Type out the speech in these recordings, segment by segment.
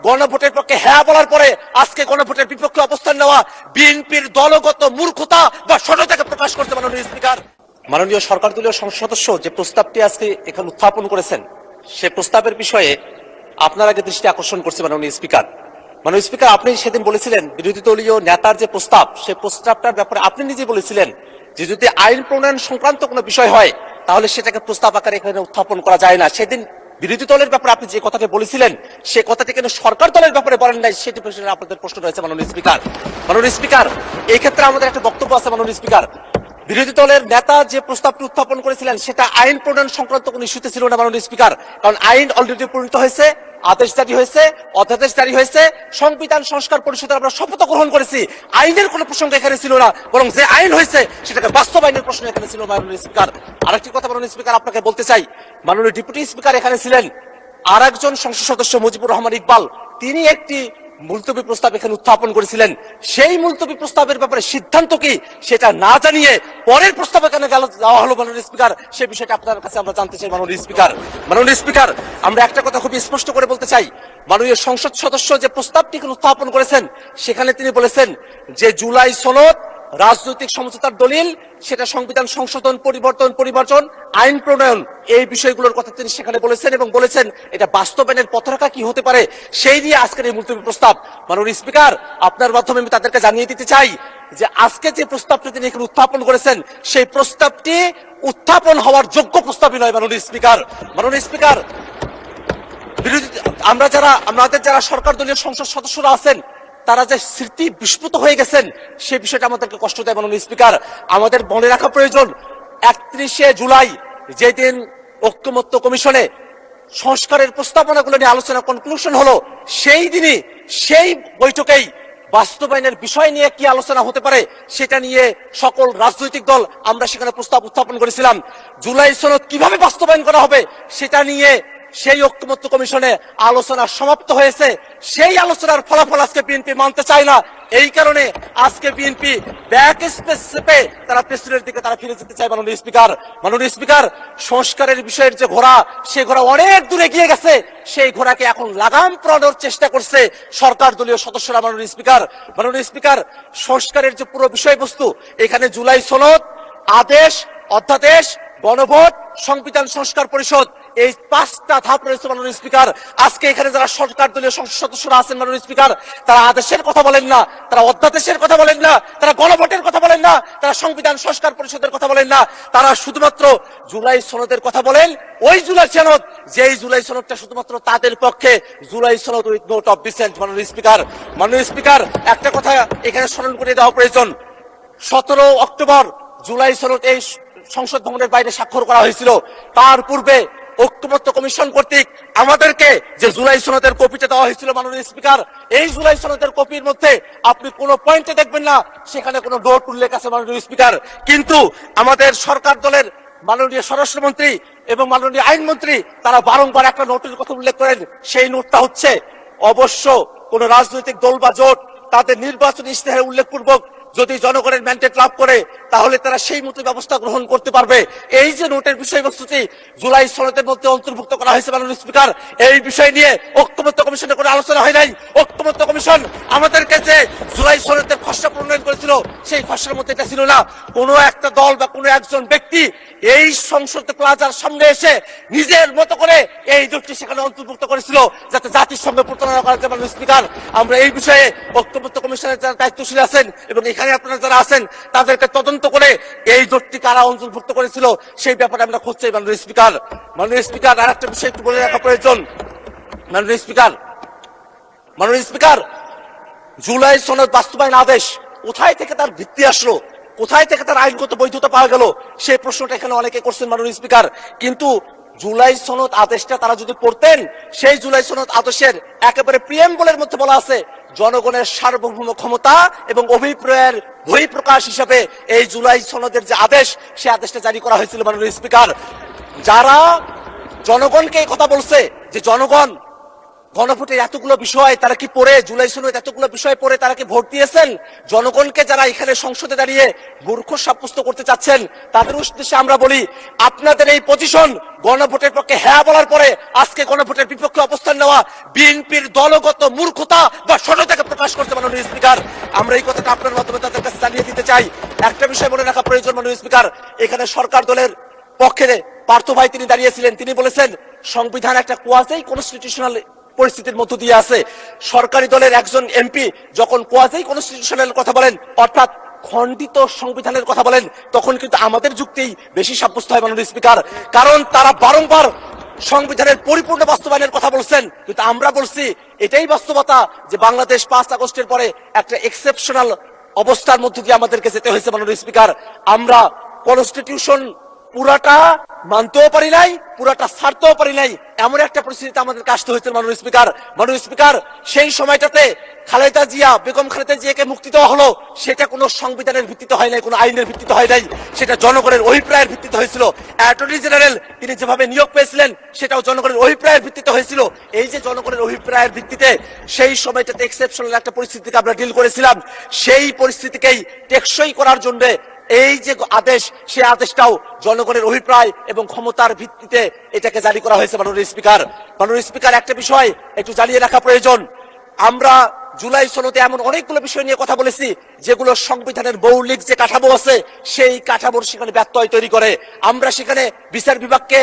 গণভোটের পক্ষে হ্যাঁ বলার পরে আজকে গণভোটের বিপক্ষে অবস্থান নেওয়া বিএনপির দলগত মূর্খতা বা সততাকে প্রকাশ করতে মাননীয় স্পিকার। মাননীয় সরকার দলীয় সংসদ সদস্য যে প্রস্তাবটি আজকে এখানে উত্থাপন করেছেন সে প্রস্তাবের বিষয়ে আপনার আগে দৃষ্টি আকর্ষণ করছে মাননীয় স্পিকার। মাননীয় স্পিকার, আপনি সেদিন বলেছিলেন বিরোধী দলীয় নেতার যে প্রস্তাব সে প্রস্তাবটার ব্যাপারে আপনি নিজে বলেছিলেন যে যদি আইন প্রণয়ন সংক্রান্ত কোনো বিষয় হয় তাহলে সেটাকে প্রস্তাব আকারে এখানে উত্থাপন করা যায় না। সেদিন বিরোধী দলের ব্যাপারে আপনি যে কথাটি বলেছিলেন সে কথাটি কেন সরকার দলের ব্যাপারে বলেন নাই, সেটি প্রশ্নে আপনাদের প্রশ্ন রয়েছে মাননীয় স্পিকার। মাননীয় স্পিকার, এই ক্ষেত্রে আমাদের একটা বক্তব্য আছে মাননীয় স্পিকার। বিরোধী দলের নেতা যে প্রস্তাবটি উত্থাপন করেছিলেন সেটা আইন প্রণয়ন সংক্রান্ত কোন ইস্যুতে ছিল না মাননীয় স্পিকার, কারণ আইন অলরেডি প্রণীত হয়েছে, আদেশ জারি হয়েছে, অধ্যাদেশ জারি হয়েছে, সংবিধান সংস্কার পরিষদের আমরা শপথ গ্রহণ করেছি। আইনের কোনো প্রসঙ্গ এখানে ছিল না, বরং যে আইন হয়েছে সেটাকে বাস্তবায়নের প্রশ্ন এখানে ছিল মাননীয় স্পিকার। আরেকটি কথা মাননীয় স্পিকার আপনাকে বলতে চাই, মাননীয় ডেপুটি স্পিকার এখানে ছিলেন, আর একজন সংসদ সদস্য মুজিবুর রহমান ইকবাল, তিনি একটি মুলতবি প্রস্তাব এখানে উত্থাপন করেছিলেন। সেই মুলতবি প্রস্তাবের ব্যাপারে সিদ্ধান্ত কি সেটা না জানিয়ে পরের প্রস্তাব এখানে দেওয়া হলো মাননীয় স্পিকার, সে বিষয়টা আপনার কাছে আমরা জানতে চাই মাননীয় স্পিকার। মাননীয় স্পিকার, আমরা একটা কথা খুবই স্পষ্ট করে বলতে চাই, মাননীয় সংসদ সদস্য যে প্রস্তাবটি উত্থাপন করেছেন সেখানে তিনি বলেছেন যে জুলাই সনদ রাজনৈতিক সমঝোতার দলিল, সেটা সংবিধান সংশোধন পরিবর্তন আইন প্রণয়ন এই বিষয়গুলোর কথা তিনি সেখানে বলেছেন এবং বলেছেন এটা বাস্তবায়নের পথরেখা কি হতে পারে সেই নিয়ে আজকের এই মুলতবি প্রস্তাব। মাননীয় স্পিকার, আপনার মাধ্যমে আমি তাদেরকে জানিয়ে দিতে চাই যে আজকে যে প্রস্তাবটি তিনি এখানে উত্থাপন করেছেন সেই প্রস্তাবটি উত্থাপন হওয়ার যোগ্য প্রস্তাবই নয় মাননীয় স্পিকার। মাননীয় স্পিকার, আমাদের যারা সরকার দলীয় সংসদ সদস্যরা আছেন তারা যে স্মৃতি বিস্মৃত হয়ে গেছেন সেই বিষয়টা আমাদেরকে কষ্ট দেয় মাননীয় স্পিকার। আমাদের মনে রাখা প্রয়োজন 31শে জুলাই যেদিন ঐক্যমত্য কমিশনে সংস্কারের প্রস্তাবনাগুলো নিয়ে আলোচনা কনক্লুশন হলো, সেই দিনই সেই বৈঠকেই বাস্তবায়নের বিষয় নিয়ে কি আলোচনা হতে পারে সেটা নিয়ে সকল রাজনৈতিক দল আমরা সেখানে প্রস্তাব উত্থাপন করেছিলাম। জুলাই সনদ কিভাবে বাস্তবায়ন করা হবে সেটা নিয়ে সেই ঐক্যমত্য কমিশনে আলোচনা সমাপ্ত হয়েছে, সেই আলোচনার ফলাফল আজকে বিএনপি মানতে চায় না। এই কারণে আজকে বিএনপি ব্যাক স্পেস চেপে তারা প্রেসিডেন্টের দিকে তারা ফিরে যেতে চায় মাননীয় স্পিকার। মাননীয় স্পিকার, সংস্কারের বিষয়ের যে ঘোড়া সেই ঘোড়া অনেক দূরে গিয়ে গেছে, সেই ঘোড়াকে এখন লাগাম পরানোর চেষ্টা করছে সরকার দলীয় সদস্যরা মাননীয় স্পিকার। মাননীয় স্পিকার, সংস্কারের যে পুরো বিষয়বস্তু এখানে জুলাই সনদ, আদেশ, অধ্যাদেশ, গণভোট, সংবিধান সংস্কার পরিষদ এই 5টা ধাপ রয়েছে মাননীয় স্পিকার। আজকে এখানে যারা সরকার দলীয় সংসদ সদস্যরা আছেন মাননীয় স্পিকার, তারা আদেশের কথা বলেন না, তারা অধ্যাদেশের কথা বলেন না, তারা গণভোটের কথা বলেন না, তারা সংবিধান সংস্কার পরিষদের কথা বলেন না, তারা শুধুমাত্র জুলাই সনদের কথা বলেন। ওই জুলাই সনদ, যেই জুলাই সনদটা শুধুমাত্র তাদের পক্ষে জুলাই সনদ উইথ নোট অফ ডিসেন্ট। মাননীয় স্পিকার, মাননীয় স্পিকার, একটা কথা এখানে স্মরণ করে দেওয়া প্রয়োজন, 17 অক্টোবর জুলাই সনদ এই সংসদ ভবনের বাইরে স্বাক্ষর করা হয়েছিল। তার পূর্বে ঐক্যমত্য কমিশন কর্তৃক আমাদেরকে যে জুলাই সনদের কপিটা দেওয়া হয়েছিল মাননীয় স্পিকার, এই জুলাই সনদের কপির মধ্যে আপনি কোনো পয়েন্টে দেখবেন না সেখানে কোনো নোট উল্লেখ আছে মাননীয় স্পিকার। কিন্তু আমাদের সরকার দলের মাননীয় স্বরাষ্ট্রমন্ত্রী এবং মাননীয় আইনমন্ত্রী তারা বারংবার একটা নোটের কথা উল্লেখ করেন, সেই নোটটা হচ্ছে অবশ্য কোন রাজনৈতিক দল বা জোট তাদের নির্বাচনী ইশতেহারে উল্লেখপূর্বক যদি জনগণের ম্যান্ডেট লাভ করে তাহলে তারা সেই মতো ব্যবস্থা গ্রহণ করতে পারবে। এই যে নোটের বিষয়বস্তুটি জুলাই সনদের মধ্যে অন্তর্ভুক্ত করা হয়েছে মাননীয় স্পিকার, এই বিষয় নিয়ে ঐক্যমত্য কমিশনে কোনো আলোচনা হয় নাই। ঐক্যমত্য কমিশন আমাদেরকে যে জুলাই সনদের খসড়া প্রণয়ন করেছিল সেই খসড়ার মধ্যে এটা ছিল না। কোনো একটা দল বা কোনো একজন ব্যক্তি এই সংসদ প্লাজার সামনে এসে নিজের মতো করে এই জোটটি সেখানে অন্তর্ভুক্ত করেছিল যাতে জাতির সঙ্গে প্রতারণা করা যায়। মাননীয় স্পিকার, আমরা এই বিষয়ে ঐক্যমত্য কমিশনের যারা দায়িত্বশীল আছেন এবং এখানে আপনারা যারা আছেন তাদেরকে তদন্ত করে এই জোটটি কারা অন্তর্ভুক্ত করেছিল সেই ব্যাপারে আমরা খুঁজছি মাননীয় স্পিকার। মাননীয় স্পিকার, আর একটা বিষয় একটু বলে রাখা প্রয়োজন মাননীয় স্পিকার। মাননীয় স্পিকার, জুলাই সনদ বাস্তবায়ন আদেশ কোথায় থেকে তার ভিত্তি আসলো, কোথায় থেকে তার আইনগত বৈধতা পাওয়া গেল সেই প্রশ্নটা এখানে অনেকে করছেন মাননীয় স্পিকার। কিন্তু জুলাই সনদ আদেশটা তারা যদি পড়তেন, সেই জুলাই সনদ আদেশের একেবারে প্রিয়েম্বলের মধ্যে বলা আছে জনগণের সার্বভৌম ক্ষমতা এবং অভিপ্রায়ের বহিঃপ্রকাশ হিসেবে এই জুলাই সনদের যে আদেশ সেই আদেশটা জারি করা হয়েছিল মাননীয় স্পিকার। যারা জনগণকে এই কথা বলছে যে জনগণ গণভোটের এতগুলো বিষয় তারা কি পড়ে, জুলাই সনদ এতগুলো বিষয় পড়ে তারা কি ভোট দিয়েছেন? জনগণকে যারা এখানে সংসদে দাঁড়িয়ে মূর্খ সাব্যস্ত করতে চাচ্ছেন তাদের উদ্দেশ্যে আমরা বলি, আপনাদের এই পজিশন গণভোটের পক্ষে হ্যাঁ বলার পরে আজকে গণভোটের বিপক্ষে অবস্থান নেওয়া বিএনপির দলগত মূর্খতা বা সততাকে প্রকাশ করতে মাননীয় স্পিকার, আমরা এই কথাটা আপনার মাধ্যমে তাদের কাছে জানিয়ে দিতে চাই। একটা বিষয় মনে রাখা প্রয়োজন মাননীয় স্পিকার, এখানে সরকার দলের পক্ষে পার্থ ভাই তিনি দাঁড়িয়েছিলেন, তিনি বলেছেন সংবিধান একটা কোয়াজি কনস্টিটিউশনাল পরিস্থিতির মধ্য দিয়ে আছে। সরকারি দলের একজন এমপি যখন কোয়াজি কনস্টিটিউশনাল কথা বলেন, অর্থাৎ খণ্ডিত সংবিধানের কথা বলেন, তখন কিন্তু আমাদের যুক্তিই বেশি সাব্যস্ত হয় মাননীয় স্পিকার, কারণ তারা বারংবার সংবিধানের পরিপূর্ণ বাস্তবায়নের কথা বলছেন, কিন্তু আমরা বলছি এটাই বাস্তবতা যে বাংলাদেশ 5 আগস্টের পরে একটা এক্সেপশনাল অবস্থার মধ্য দিয়ে আমাদেরকে যেতে হয়েছে মাননীয় স্পিকার। আমরা কনস্টিটিউশন পুরাটা মানতেও পারি নাই, পুরাটা ছাড়তেও পারি নাই, এমন একটা পরিস্থিতিতে আমাদেরকে আসতে হয়েছে মাননীয় স্পিকার। মাননীয় স্পিকার, সেই সময়টাতে খালেদা জিয়া, বেগম খালেদা জিয়াকে মুক্তি দেওয়া হলো, সেটা কোনো সংবিধানের ভিত্তিতে হয় নাই, কোনো আইনের ভিত্তিতে হয় নাই, সেটা জনগণের অভিপ্রায়ের ভিত্তিতে হয়েছিল। অ্যাটর্নি জেনারেল তিনি যেভাবে নিয়োগ পেয়েছিলেন সেটাও জনগণের অভিপ্রায়ের ভিত্তিতে হয়েছিল। এই যে জনগণের অভিপ্রায়ের ভিত্তিতে সেই সময়টাতে এক্সেপশনাল একটা পরিস্থিতিকে আমরা ডিল করেছিলাম, সেই পরিস্থিতিকেই টেকসই করার জন্য এই যে আদেশ, সেই আদেশটাও জনগণের অভিপ্রায় এবং ক্ষমতার ভিত্তিতে এটাকে জারি করা হয়েছে মাননীয় স্পিকার। মাননীয় স্পিকার, একটা বিষয় একটু জানিয়ে রাখা প্রয়োজন, আমরা জুলাই সনদে এমন অনেকগুলো বিষয় নিয়ে কথা বলেছি যেগুলো সংবিধানের মৌলিক যে কাঠামো আছে সেই কাঠামোর সেখানে ব্যত্যয় তৈরি করে। আমরা সেখানে বিচার বিভাগকে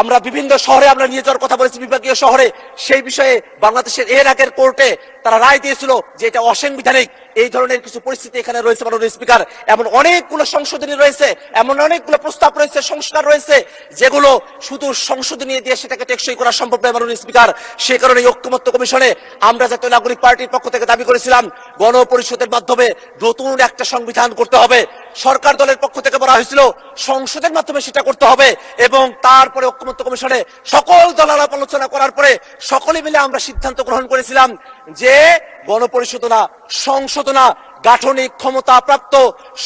আমরা বিভিন্ন শহরে আমরা নিয়ে যাওয়ার কথা বলেছি, বিভাগীয় শহরে, সেই বিষয়ে বাংলাদেশের এর আগের কোর্টে তারা রায় দিয়েছিল যে এটা অসাংবিধানিক। এই ধরনের কিছু পরিস্থিতি এখানে রয়েছে মাননীয় স্পিকার। এমন অনেকগুলো সংশোধনী রয়েছে, এমন অনেকগুলো প্রস্তাব রয়েছে, সংস্কার রয়েছে, যেগুলো শুধু সংশোধনী দিয়ে সেটাকে টেকসই করা সম্ভব নয় মাননীয় স্পিকার। সে কারণে ঐক্যমত্য কমিশনে আমরা জাতীয় নাগরিক পার্টির পক্ষ থেকে দাবি করেছিলাম গণপরিষদের মাধ্যমে নতুন একটা সংবিধান করতে হবে। সরকার দলের পক্ষ থেকে বলা হয়েছিল সংসদের মাধ্যমে সেটা করতে হবে, এবং তারপরে ঐক্যমত্য কমিশনে সকল দল আলাপ আলোচনা করার পরে সকলে মিলে আমরা সিদ্ধান্ত গ্রহণ করেছিলাম যে গণপরিষদ না, সংসদ না, গাঠনিক ক্ষমতা প্রাপ্ত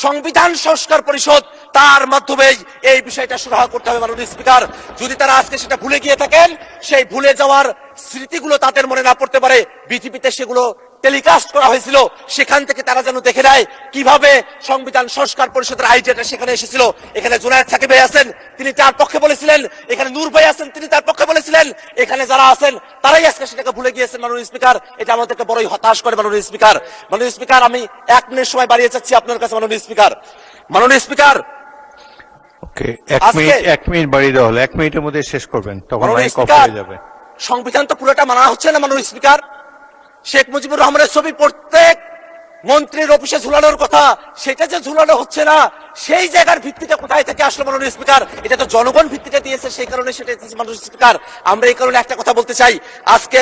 সংবিধান সংস্কার পরিষদ, তার মাধ্যমেই এই বিষয়টা সুরাহা করতে হবে মাননীয় স্পিকার। যদি তারা আজকে সেটা ভুলে গিয়ে থাকেন, সেই ভুলে যাওয়ার স্মৃতিগুলো তাদের মনে না পড়তে পারে, বিটিভিতে সেগুলো টেলিকাস্ট করা হয়েছিল, সেখান থেকে তারা যেন দেখে নেয় কিভাবে সংবিধান সংস্কার পরিষদের আইডিয়াটা সেখানে এসেছিল। এখানে জুনায়েদ সাকিব ভাই আছেন, তিনি তার পক্ষে বলেছিলেন, এখানে নূর ভাই আছেন, তিনি তার পক্ষে বলেছিলেন, এখানে যারা আছেন তারাই আজকে সেটাকে ভুলে গিয়েছেন মাননীয় স্পিকার। এটা আমাদেরকে বড়ই হতাশ করে মাননীয় স্পিকার। মাননীয় স্পিকার, আমি 1 মিনিট সময় বাড়িয়ে চাচ্ছি আপনার কাছে মাননীয় স্পিকার। মাননীয় স্পিকার, ওকে, 1 মিনিট বাড়িয়ে দেওয়া হলো, 1 মিনিটের মধ্যে শেষ করবেন, তখন মাইক অফ হয়ে যাবে। সংবিধান তো পুরোটা মানা হচ্ছে না মাননীয় স্পিকার। শেখ মুজিবুর রহমানের ছবি প্রত্যেক মন্ত্রীর অফিসে ঝুলানোর কথা, সেটা যে ঝুলানো হচ্ছে না, সেই জায়গার ভিত্তিটা কোথায় থেকে আসলো মাননীয় স্পিকার? এটা তো জনগণ ভিত্তিটা দিয়েছে, সেই কারণে সেটা মাননীয় স্পিকার। আমরা এই কারণে একটা কথা বলতে চাই, আজকে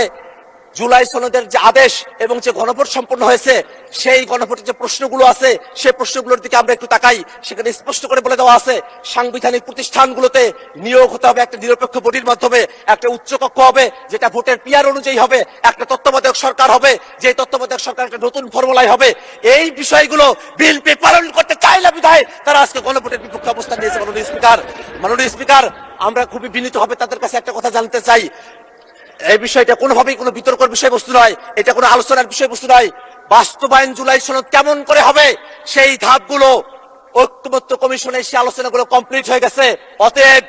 জুলাই সনদের যে আদেশ এবং যে গণভোট সম্পন্ন হয়েছে, সেই গণভোটের যে প্রশ্নগুলো আছে সেই প্রশ্নগুলোর দিকে আমরা একটু তাকাই। সেখানে স্পষ্ট করে বলে দেওয়া আছে সাংবিধানিক প্রতিষ্ঠানগুলোতে নিয়োগ হতে হবে একটা নিরপেক্ষ বডির মাধ্যমে, একটা উচ্চ কক্ষ হবে যেটা ভোটের পিয়ার অনুযায়ী হবে, একটা তত্ত্বাবধায়ক সরকার হবে, যে তত্ত্বাবধায়ক সরকার একটা নতুন ফর্মুলায় হবে। এই বিষয়গুলো বিএনপি পালন করতে চায় না বিধায় তারা আজকে গণভোটের বিপক্ষে অবস্থান নিয়েছে মাননীয় স্পিকার। মাননীয় স্পিকার, আমরা খুবই বিনীতভাবে তাদের কাছে একটা কথা জানতে চাই, এই বিষয়টা কোনোভাবেই কোনো বিতর্কের বিষয়বস্তু নয়, এটা কোনো আলোচনার বিষয়বস্তু নয়। বাস্তবায়ন জুলাই সনদ কেমন করে হবে সেই ধাপগুলো ঐক্যমত্য কমিশনের সেই আলোচনাগুলো কমপ্লিট হয়ে গেছে। অতএব